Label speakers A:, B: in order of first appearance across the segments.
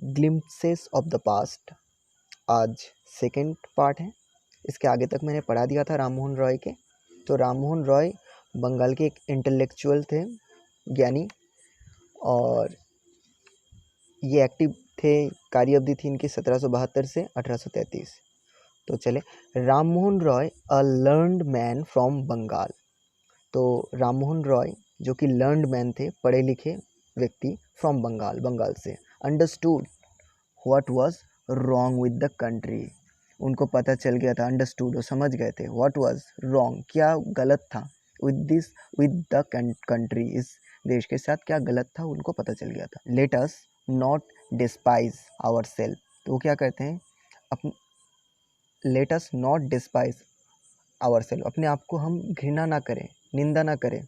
A: Glimpses of the past. आज second part है। इसके आगे तक मैंने पढ़ा दिया था राममोहन रॉय के। तो राममोहन रॉय बंगाल के एक इंटेलेक्चुअल थे, ज्ञानी, और ये एक्टिव थे। कार्य अवधि थी इनकी 1772 से 1833। तो चले, Rammohan Roy a learned man from Bengal. तो राममोहन रॉय जो कि लर्नड मैन थे, पढ़े लिखे व्यक्ति, फ्रॉम बंगाल, बंगाल से, understood what was wrong with the country. उनको पता चल गया था, अंडरस्टूड, वो समझ गए थे, व्हाट वाज रॉन्ग, क्या गलत था, विद द कंट्री, इस देश के साथ क्या गलत था उनको पता चल गया था। Let us not despise our self. तो वो क्या कहते हैं, अपन let us not despise our self, अपने आप को हम घृणा ना करें, निंदा ना करें।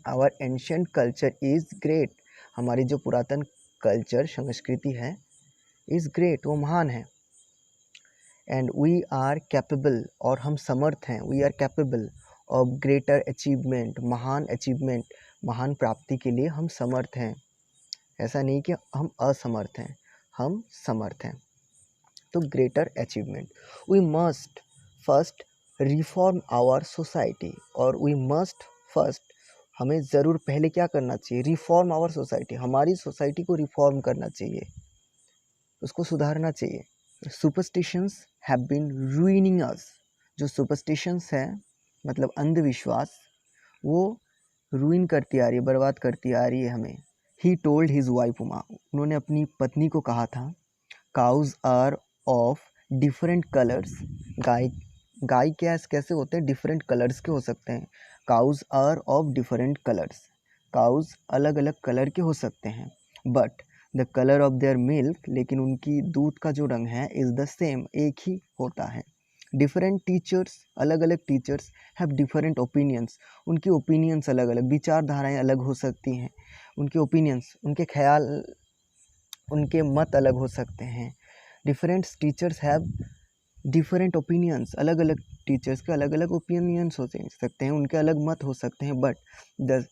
A: Our ancient culture is great, हमारी जो पुरातन कल्चर संस्कृति है, इज़ ग्रेट, वो महान है। एंड वी आर कैपेबल, और हम समर्थ हैं, we are capable of greater achievement, महान अचीवमेंट, महान प्राप्ति के लिए हम समर्थ हैं। ऐसा नहीं कि हम असमर्थ हैं, हम समर्थ हैं। तो greater achievement, we must first reform our society, और वी मस्ट फर्स्ट, हमें ज़रूर पहले क्या करना चाहिए, रिफॉर्म आवर सोसाइटी, हमारी सोसाइटी को रिफॉर्म करना चाहिए, उसको सुधारना चाहिए। Superstitions have been ruining us, जो सुपरस्टिशंस हैं मतलब अंधविश्वास, वो रूइन करती आ रही है, बर्बाद करती आ रही है हमें। He told his wife Uma, उन्होंने अपनी पत्नी को कहा था, cows are of different colours, गाय गाय क्या कैसे होते हैं, डिफरेंट कलर्स के हो सकते हैं। Cows are of different colours, cows अलग अलग कलर के हो सकते हैं। But the colour of their milk, लेकिन उनकी दूध का जो रंग है, इज़ द सेम, एक ही होता है। डिफरेंट टीचर्स, अलग अलग टीचर्स, हैव डिफरेंट ओपिनियंस, उनकी ओपिनियंस अलग अलग, विचारधाराएं अलग हो सकती हैं, उनके ओपिनियंस, उनके ख्याल, उनके मत अलग हो सकते हैं। Different teachers have different opinions, अलग अलग टीचर्स के अलग अलग ओपिनियंस हो सकते हैं, उनके अलग मत हो सकते हैं। बट द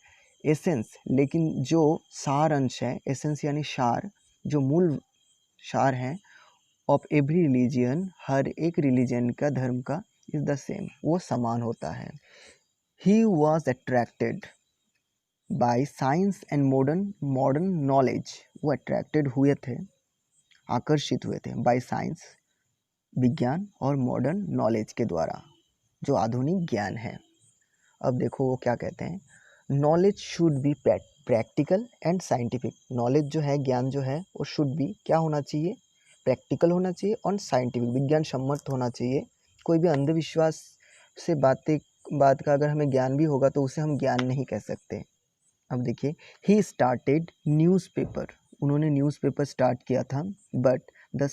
A: एसेंस, लेकिन जो सार अंश है, एसेंस यानी सार, जो मूल सार है, ऑफ एवरी रिलीजियन, हर एक रिलीजन का, धर्म का, इज द सेम, वो समान होता है। He was attracted by science and modern knowledge, वो अट्रैक्टेड हुए थे, आकर्षित हुए थे, बाय साइंस, विज्ञान, और मॉडर्न नॉलेज के द्वारा, जो आधुनिक ज्ञान है। अब देखो वो क्या कहते हैं, knowledge should be practical and scientific. Knowledge जो है, ज्ञान जो है, वो शुड बी क्या होना चाहिए, प्रैक्टिकल होना चाहिए, और साइंटिफिक, विज्ञान सम्मत होना चाहिए। कोई भी अंधविश्वास से बात का अगर हमें ज्ञान भी होगा तो उसे हम ज्ञान नहीं कह सकते। अब देखिए, ही स्टार्टेड न्यूज़पेपर, उन्होंने न्यूज़पेपर स्टार्ट किया था। बट द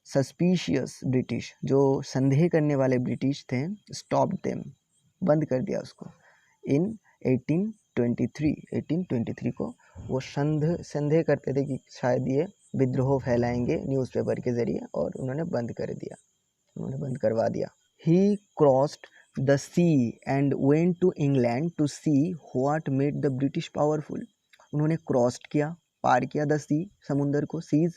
A: सस्पिशियस ब्रिटिश, जो संदेह करने वाले ब्रिटिश थे, स्टॉप देम, बंद कर दिया उसको। इन 1823 को वो संदेह करते थे कि शायद ये विद्रोह फैलाएंगे न्यूज़पेपर के ज़रिए, और उन्होंने बंद कर दिया, उन्होंने बंद करवा दिया। He crossed the sea and went to England to see what made the British powerful, उन्होंने क्रॉस्ड किया, पार किया द सी, समुंदर को, seas,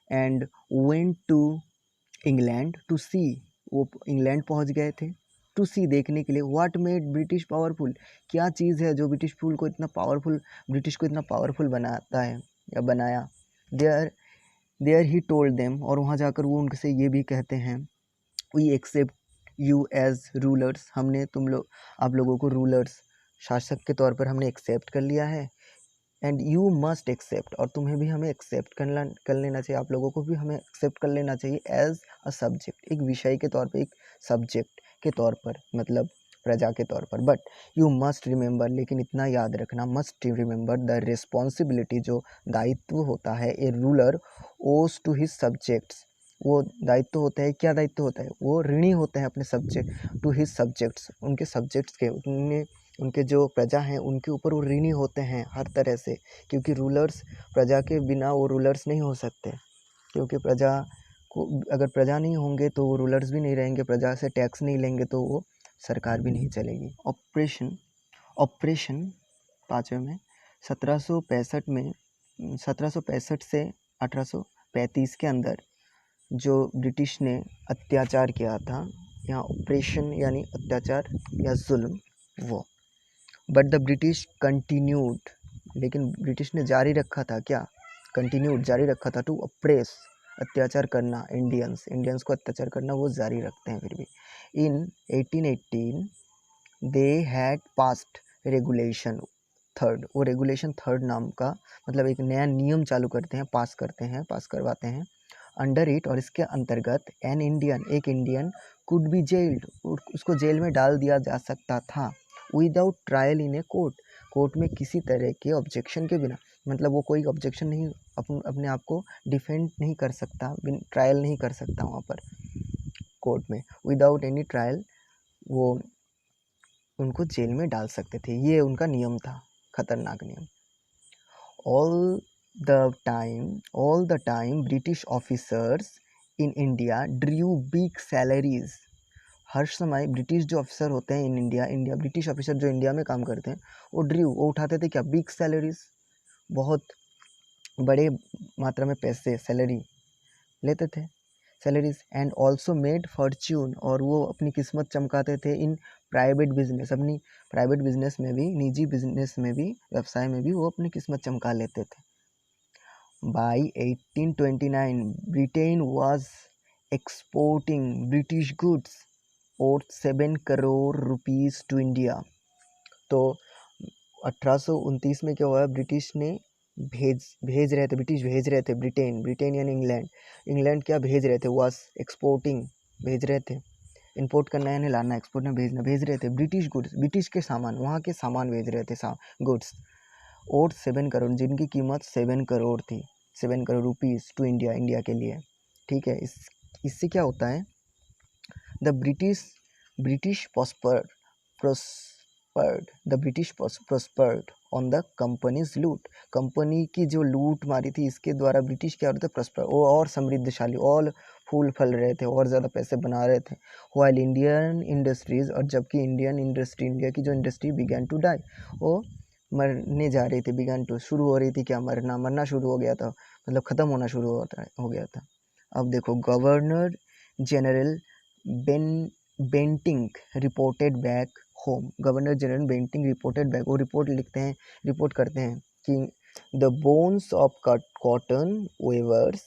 A: and went to England to see, वो इंग्लैंड पहुंच गए थे, टू सी, देखने के लिए, व्हाट मेड ब्रिटिश पावरफुल, क्या चीज़ है जो ब्रिटिश को इतना पावरफुल, ब्रिटिश को इतना पावरफुल बनाता है या बनाया। देयर ही टोल्ड देम, और वहाँ जाकर वो उनसे ये भी कहते हैं, we accept you as rulers, हमने आप लोगों को रूलर्स, शासक के तौर पर हमने एक्सेप्ट कर लिया है। एंड यू मस्ट एक्सेप्ट, और तुम्हें भी हमें एक्सेप्ट कर लेना चाहिए, आप लोगों को भी हमें एक्सेप्ट कर लेना चाहिए, एज अ सब्जेक्ट, एक विषय के तौर पर, एक सब्जेक्ट के तौर पर, मतलब प्रजा के तौर पर। बट यू मस्ट रिमेंबर, लेकिन इतना याद रखना, मस्ट रिमेंबर द रिस्पॉन्सिबिलिटी, जो दायित्व होता है, ए रूलर ओज टू हिज सब्जेक्ट्स, वो दायित्व होता है, क्या दायित्व होता है, वो ऋणी होते हैं अपने सब्जेक्ट, टू हिज सब्जेक्ट्स, उनके सब्जेक्ट्स के, उनके जो प्रजा हैं उनके ऊपर वो ऋणी होते हैं हर तरह से, क्योंकि रूलर्स, प्रजा के बिना वो रूलर्स नहीं हो सकते, क्योंकि प्रजा को, अगर प्रजा नहीं होंगे तो वो रूलर्स भी नहीं रहेंगे, प्रजा से टैक्स नहीं लेंगे तो वो सरकार भी नहीं चलेगी। ऑपरेशन 5वें में 1765 से 1835 के अंदर जो ब्रिटिश ने अत्याचार किया था, यहाँ ऑपरेशन यानी अत्याचार या जुल्म, वो बट द ब्रिटिश कंटिन्यूड, लेकिन ब्रिटिश ने जारी रखा था, क्या कंटिन्यूड जारी रखा था, टू अप्रेस अत्याचार करना, इंडियंस को अत्याचार करना वो जारी रखते हैं फिर भी। इन 1818 they had passed regulation third, वो रेगुलेशन थर्ड नाम का मतलब एक नया नियम चालू करते हैं, पास करवाते हैं अंडर इट, और इसके अंतर्गत एन इंडियन, एक इंडियन कुड बी जेल्ड, उसको जेल में डाल दिया जा सकता था, without trial in a court में किसी तरह के ऑब्जेक्शन के बिना, मतलब वो कोई ऑब्जेक्शन नहीं, अपने आप को डिफेंड नहीं कर सकता, ट्रायल नहीं कर सकता वहाँ पर कोर्ट में, विदाउट एनी ट्रायल वो उनको जेल में डाल सकते थे, ये उनका नियम था, खतरनाक नियम। All the time British officers in India drew big salaries, हर समय ब्रिटिश जो ऑफिसर होते हैं इन इंडिया ब्रिटिश ऑफिसर जो इंडिया में काम करते हैं वो उठाते थे क्या, बिग सैलरीज, बहुत बड़े मात्रा में पैसे सैलरी लेते थे, salaries, and also made Fortune, और वो अपनी किस्मत चमकाते थे इन प्राइवेट बिजनेस, अपनी प्राइवेट बिजनेस में भी, निजी बिजनेस में भी, व्यवसाय में भी वो अपनी किस्मत चमका लेते थे। By 1829 Britain was exporting British goods और 7 करोड़ रुपीस टू इंडिया। तो 1829 में क्या हुआ, ब्रिटिश भेज रहे थे ब्रिटेन यानी इंग्लैंड क्या भेज रहे थे, वाज एक्सपोर्टिंग भेज रहे थे, इंपोर्ट करना यानी लाना, एक्सपोर्ट में भेजना, भेज रहे थे ब्रिटिश गुड्स, ब्रिटिश के सामान, वहाँ के सामान भेज रहे थे, गुड्स, और 7 करोड़, जिनकी कीमत 7 करोड़ थी, 7 करोड़ रुपीस टू इंडिया के लिए, ठीक है। इससे क्या होता है, the British prospered on the companies लूट, कंपनी की जो लूट मारी थी इसके द्वारा ब्रिटिश क्या होते प्रॉस्पर, वो और समृद्धशाली, और फूल फल रहे थे, और ज़्यादा पैसे बना रहे थे, वाइल इंडियन इंडस्ट्रीज, और जबकि इंडिया की जो इंडस्ट्री बिगैन टू डाई, वो मरने जा रही थी, बिगैन टू शुरू हो रही थी, क्या मरना शुरू हो गया था, मतलब ख़त्म होना शुरू हो गया था। अब देखो, governor general Bentinck reported back home, governor general Bentinck reported back, वो रिपोर्ट करते हैं कि the bones of cotton weavers,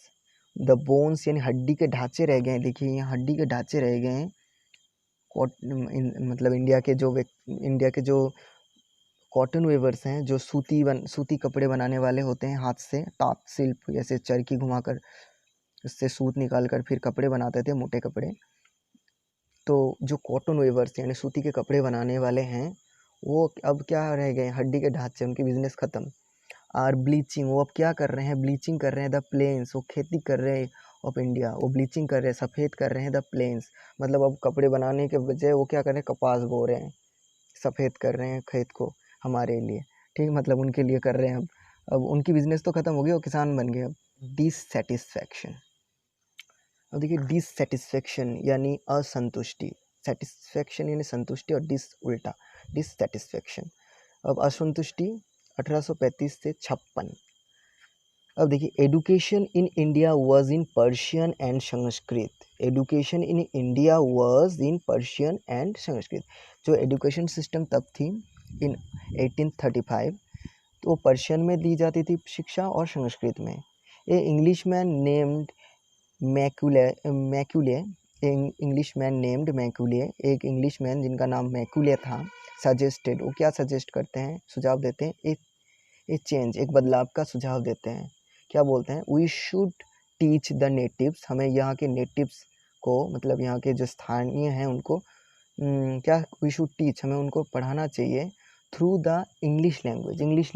A: the bones यानी हड्डी के ढांचे रह गए हैं, देखिए यहाँ हड्डी के ढांचे रह गए हैं, मतलब इंडिया के जो कॉटन वेवर्स हैं, जो सूती कपड़े बनाने वाले होते हैं, हाथ से ताँत शिल्प, जैसे चरखी घुमाकर उससे सूत निकाल कर फिर कपड़े बनाते थे, मोटे कपड़े, तो जो कॉटन वेवर्स यानी सूती के कपड़े बनाने वाले हैं, वो अब क्या रह गए, हड्डी के ढांचे, उनकी बिजनेस ख़त्म। और ब्लीचिंग, वो अब क्या कर रहे हैं, ब्लीचिंग कर रहे हैं द प्लेन्स, वो खेती कर रहे हैं ऑफ इंडिया, वो ब्लीचिंग कर रहे हैं, सफ़ेद कर रहे हैं द प्लेन्स, मतलब अब कपड़े बनाने के बजाय वो क्या कर रहे हैं, कपास बो रहे हैं, सफ़ेद कर रहे हैं खेत को हमारे लिए, ठीक, मतलब उनके लिए कर रहे हैं। अब उनकी बिजनेस तो ख़त्म हो गई, वो किसान बन गए। अब डिससेटिस्फैक्शन, अब देखिए डिससेटिस्फैक्शन यानी असंतुष्टि, सेटिस्फैक्शन यानी संतुष्टि, और उल्टा डिससेटिस्फैक्शन। अब असंतुष्टि 1835 से 56। अब देखिए, education in India was in Persian and Sanskrit, education in India was in Persian and Sanskrit, जो एडुकेशन सिस्टम तब थी इन 1835, तो वो पर्शियन में दी जाती थी शिक्षा और संस्कृत में। A Englishman named Macaulay, Englishman named Macaulay, एक इंग्लिशमैन जिनका नाम मैक्यूले था, सजेस्टेड, वो क्या सजेस्ट करते हैं, सुझाव देते हैं, एक चेंज, एक बदलाव का सुझाव देते हैं, क्या बोलते हैं, we should teach the natives, हमें यहाँ के नेटिव्स को, मतलब यहाँ के जो स्थानीय हैं उनको क्या, वी शुड टीच, हमें उनको पढ़ाना चाहिए, थ्रू द इंग्लिश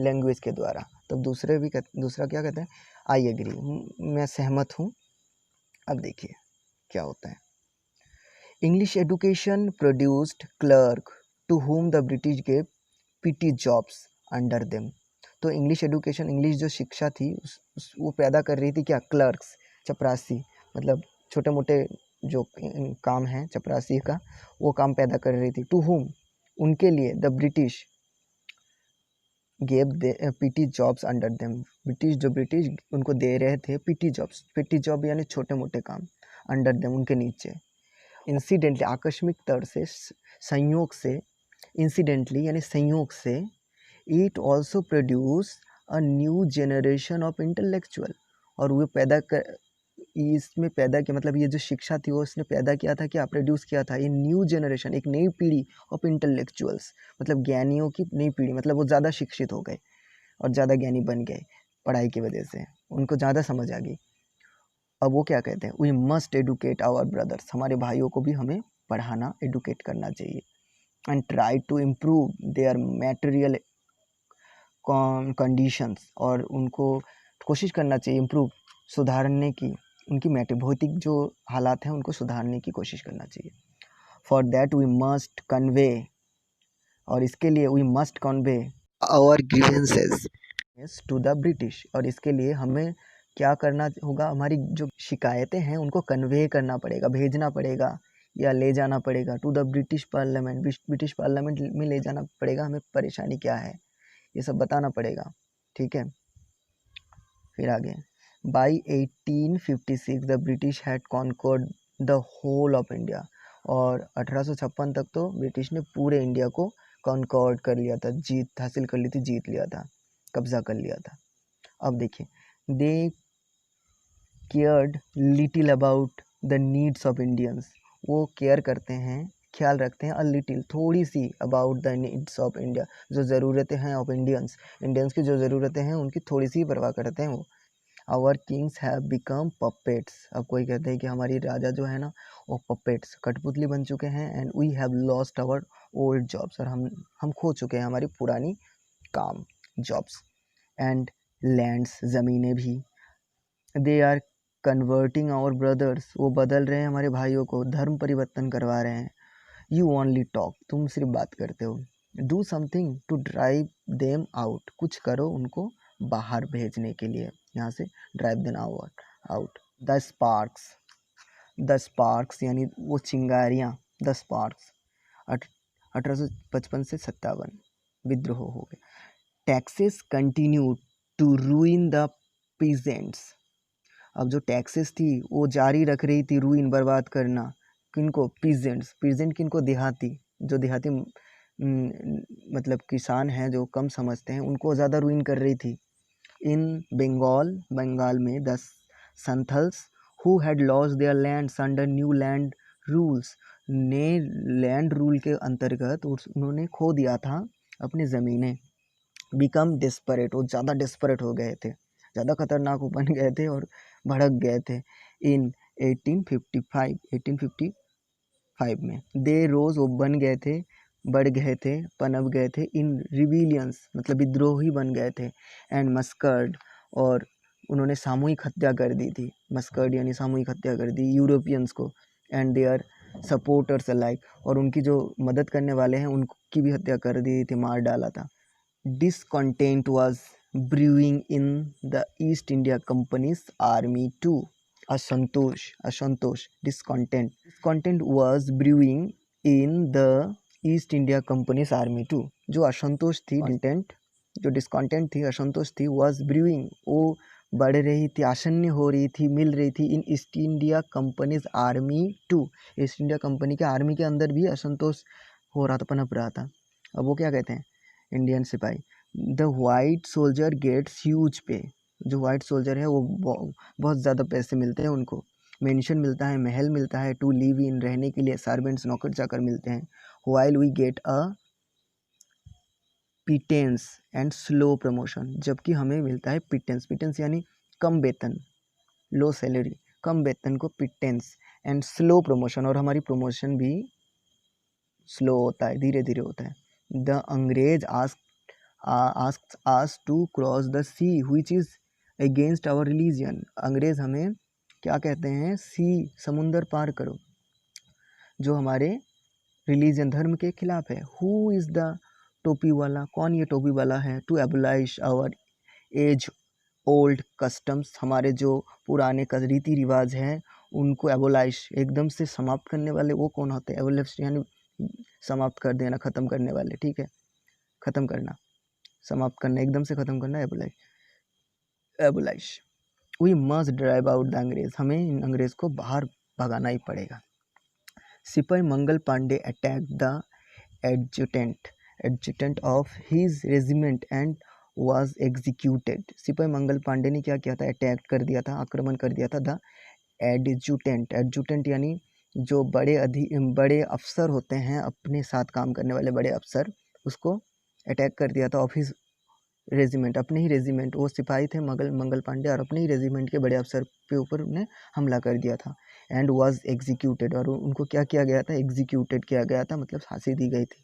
A: लैंग्वेज के द्वारा। तब दूसरा क्या कहते हैं, आई एग्री, मैं सहमत हूँ। अब देखिए क्या होता है, English education produced clerk to whom the British gave petty jobs under them, तो इंग्लिश जो शिक्षा थी वो पैदा कर रही थी क्या, क्लर्क्स, चपरासी, मतलब छोटे मोटे जो काम है चपरासी का, वो काम पैदा कर रही थी, टू हुम, उनके लिए, the British gave they PT jobs under them. British उनको दे रहे थे पीटी जॉब्स। पीटी जॉब यानी छोटे मोटे काम, अंडर देम उनके नीचे। इंसिडेंटली आकस्मिक तौर से, संयोग से, इंसिडेंटली यानी संयोग से, it also produce a new generation of intellectual, और वो इसमें पैदा किया, मतलब ये जो शिक्षा थी वो उसने पैदा किया था, क्या प्रोड्यूस किया था, ये न्यू जनरेशन, एक नई पीढ़ी ऑफ इंटेलेक्चुअल्स, मतलब ज्ञानियों की नई पीढ़ी, मतलब वो ज़्यादा शिक्षित हो गए और ज़्यादा ज्ञानी बन गए पढ़ाई की वजह से, उनको ज़्यादा समझ आ गई। अब वो क्या कहते हैं, we must educate our brothers, हमारे भाइयों को भी हमें पढ़ाना, एडुकेट करना चाहिए। And try to improve their material conditions, और उनको कोशिश करना चाहिए इम्प्रूव, सुधारने की, उनकी भौतिक जो हालात हैं उनको सुधारने की कोशिश करना चाहिए। For that we must convey, और इसके लिए we must convey our grievances to the British, और इसके लिए हमें क्या करना होगा, हमारी जो शिकायतें हैं उनको कन्वे करना पड़ेगा, भेजना पड़ेगा या ले जाना पड़ेगा to the British parliament, British parliament में ले जाना पड़ेगा, हमें परेशानी क्या है ये सब बताना पड़ेगा, ठीक है। फिर आगे, by 1856 the British had conquered the whole of India, और 1856 तक तो ब्रिटिश ने पूरे इंडिया को कॉन्कर्ड कर लिया था, जीत हासिल कर ली थी, जीत लिया था, कब्जा कर लिया था। अब देखिए, they cared little about the needs of Indians, वो केयर करते हैं, ख्याल रखते हैं, अ लिटिल थोड़ी सी, about the needs of India, जो ज़रूरतें हैं ऑफ इंडियंस की जो ज़रूरतें हैं उनकी थोड़ी सी परवाह करते हैं वो। Our kings have become puppets, अब कोई कहते हैं कि हमारी राजा जो है ना वो पपेट्स, कठपुतली बन चुके हैं। And we have lost our old jobs, और हम खो चुके हैं हमारी पुरानी काम, जॉब्स। एंड लैंड्स, ज़मीनें भी। They are converting our brothers, वो बदल रहे हैं हमारे भाइयों को, धर्म परिवर्तन करवा रहे हैं। यू ओनली टॉक, तुम सिर्फ बात करते हो। Do something to drive them out, कुछ करो उनको बाहर भेजने के लिए, यहाँ से drive them out. The sparks यानी वो चिंगारियाँ, द स्पार्क्स, 1855 से 57 विद्रोह हो गए। Taxes continue to ruin the peasants, अब जो टैक्सेस थी वो जारी रख रही थी, रूइन बर्बाद करना, किनको, पीजेंट्स, पीजेंट किनको, देहाती, जो देहाती मतलब किसान हैं जो कम समझते हैं, उनको ज़्यादा रूइन कर रही थी। इन बंगाल में the Santhals who had lost their lands under new land rules, ने लैंड रूल के अंतर्गत उन्होंने खो दिया था अपनी ज़मीनें। बिकम डेस्परेट, वो ज़्यादा डेस्परेट हो गए थे, ज़्यादा खतरनाक बन गए थे और भड़क गए थे। इन 1855 में दे रोज, वो बन गए थे, बढ़ गए थे, पनप गए थे। इन रिविलियंस मतलब विद्रोही बन गए थे। एंड मस्कर्ड, और उन्होंने सामूहिक हत्या कर दी थी, मस्कर्ड यानी सामूहिक हत्या कर दी यूरोपियंस को। एंड देयर सपोर्टर्स अलाइक, और उनकी जो मदद करने वाले हैं उनकी भी हत्या कर दी थी, मार डाला था। Discontent was brewing in the East India Company's army too. असंतोष, discontent was brewing in the East India Company's army too. जो असंतोष थी, जो discontent थी, असंतोष थी, was brewing, वो बढ़ रही थी, आसन्न हो रही थी, मिल रही थी, in East India Company's army too, East India company के आर्मी के अंदर भी असंतोष हो रहा था, पनप रहा था। अब वो क्या कहते हैं, इंडियन सिपाही, the white soldier gets huge pay, जो वाइट सोल्जर है वो बहुत ज़्यादा पैसे मिलते हैं उनको, मेंशन मिलता है, महल मिलता है, टू लिव इन, रहने के लिए, सर्वेंट्स, नौकर चाकर मिलते हैं। While we get a pittance and slow promotion, जबकि हमें मिलता है पिटेंस यानी कम वेतन, लो सैलरी, कम वेतन को पिटेंस, एंड स्लो प्रमोशन, और हमारी प्रमोशन भी स्लो होता है, धीरे धीरे होता है। द अंग्रेज asked us to cross the sea which is against our religion, अंग्रेज हमें क्या कहते हैं, सी, समुंदर पार करो, जो हमारे रिलीजन, धर्म के खिलाफ है। हु इज़ द टोपी वाला, कौन ये टोपी वाला है, to abolish our age old customs, हमारे जो पुराने रीति रिवाज हैं उनको एबोलाइश, एकदम से समाप्त करने वाले, वो कौन होते हैं, एबोलिश यानी समाप्त कर देना, ख़त्म करने वाले, ठीक है, ख़त्म करना। समाप्त करना, एकदम से ख़त्म करना, abolish. We must drive out the अंग्रेज, हमें इन अंग्रेज को बाहर भगाना ही पड़ेगा। सिपाही Mangal Pandey attack the adjutant of his regiment and was executed. सिपाही मंगल पांडे ने क्या किया था, अटैक कर दिया था, आक्रमण कर दिया था द एडजुटेंट यानी जो बड़े अफसर होते हैं, अपने साथ काम करने वाले बड़े अफसर, उसको अटैक कर दिया था ऑफ हिज रेजिमेंट, अपने ही रेजिमेंट, वो सिपाही थे मंगल पांडे और अपने ही रेजिमेंट के बड़े अफसर के ऊपर उन्हें हमला कर दिया था। एंड वाज एग्जीक्यूटेड, और उनको क्या किया गया था, एग्जीक्यूटेड किया गया था, मतलब फांसी दी गई थी।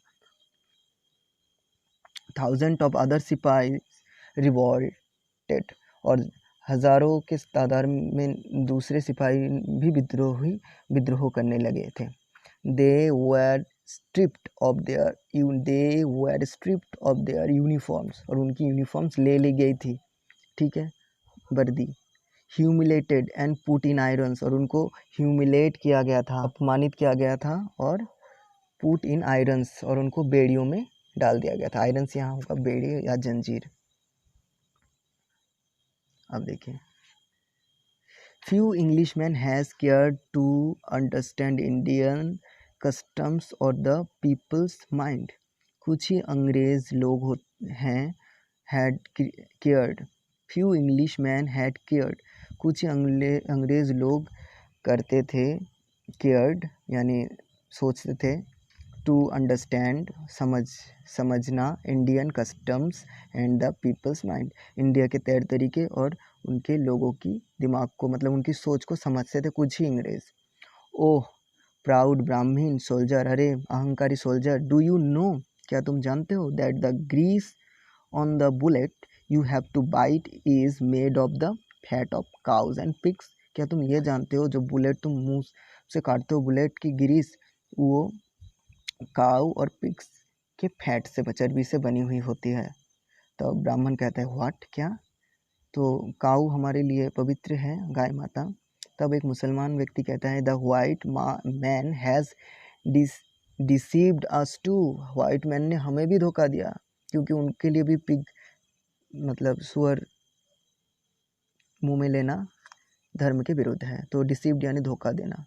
A: थाउजेंड ऑफ अदर सिपाही रिवॉल्टेड, और हजारों के तादाद में दूसरे सिपाही भी विद्रोह करने लगे थे। दे वर स्ट्रिप्ड ऑफ देयर यूनिफॉर्म्स, और उनकी यूनिफॉर्म्स ले ली गई थी, ठीक है, वर्दी। Humiliated and put in irons, और उनको ह्यूमिलेट किया गया था, अपमानित किया गया था, और पुट इन आयरन्स, और उनको बेड़ियों में डाल दिया गया था। आयरन्स यहाँ होगा बेड़ी या जंजीर। अब देखिए, few Englishman has care to understand Indian customs और द पीपल्स माइंड। कुछ ही अंग्रेज लोग हैं, had cared, few Englishman had cared, कुछ ही अंग्रेज लोग करते थे, केयर्ड यानी सोचते थे, टू अंडरस्टैंड समझना, Indian customs and the people's mind, India के तौर तरीके और उनके लोगों की दिमाग को, मतलब उनकी सोच को समझते थे कुछ ही अंग्रेज। ओह प्राउड ब्राह्मीण सोल्जर, अरे अहंकारी सोल्जर, डू यू नो, क्या तुम जानते हो, that the grease on the bullet you have to bite is made of the fat of cows and pigs, क्या तुम ये जानते हो जो बुलेट तुम मुंह से काटते हो, बुलेट की ग्रीस वो काऊ और पिग्स के फैट से, चर्बी से बनी हुई होती है। तो ब्राह्मण कहता है व्हाट, क्या, तो काऊ हमारे लिए पवित्र है, गाय माता। तब एक मुसलमान व्यक्ति कहता है the white man has deceived us too, white man ने हमें भी धोखा दिया, क्योंकि उनके लिए भी पिग मतलब सुअर मुंह में लेना धर्म के विरुद्ध है, तो डिसीव्ड यानी धोखा देना।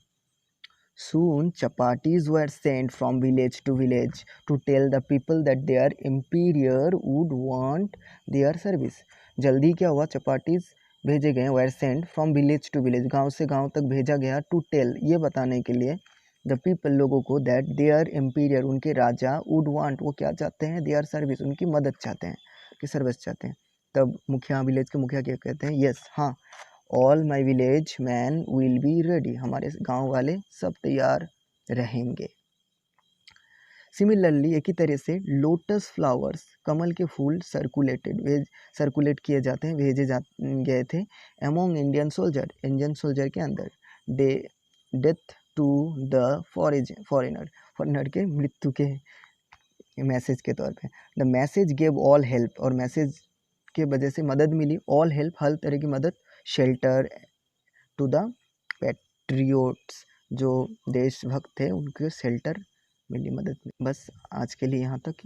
A: Soon chapatis were sent from village to village to tell the people that their emperor would want their service. जल्दी क्या हुआ, चपाटीज भेजे गए, were sent from village to village, गांव से गांव तक भेजा गया, to tell ये बताने के लिए, the people लोगों को, that their emperor उनके राजा, would want वो क्या चाहते हैं, their service उनकी मदद चाहते हैं, कि सर्विस चाहते हैं। तब मुखिया, विलेज के मुखिया क्या कहते हैं, यस हाँ, all my village man will be ready, हमारे गांव वाले सब तैयार रहेंगे। सिमिलरली एक ही तरह से लोटस फ्लावर्स, कमल के फूल सर्कुलेट किए जाते हैं, भेजे गए थे एमोंग इंडियन सोल्जर के अंदर, डेथ टू द फॉरेनर के मृत्यु के मैसेज के तौर पे। The message gave all help, और मैसेज के वजह से मदद मिली, ऑल हेल्प हर तरह की मदद, शेल्टर टू द पैट्रियोट्स, जो देशभक्त थे उनके शेल्टर मिली, मदद मिली। बस आज के लिए यहाँ तक।